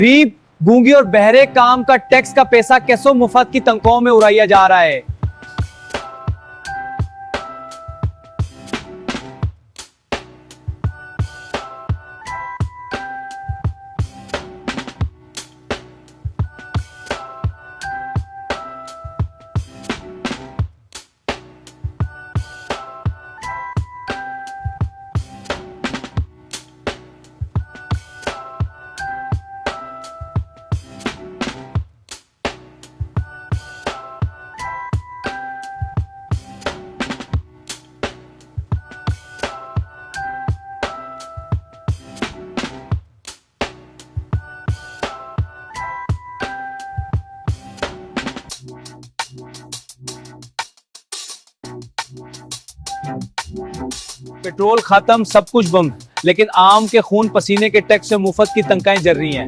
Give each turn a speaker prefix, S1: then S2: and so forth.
S1: गरीब, गूंगी और बहरे काम का टैक्स का पैसा कैसों मुफ्त की तनख्वाहों में उड़ाया जा रहा है। पेट्रोल खत्म, सब कुछ बंद, लेकिन आम के खून पसीने के टैक्स से मुफ्त की तनख्वाहें जल रही हैं।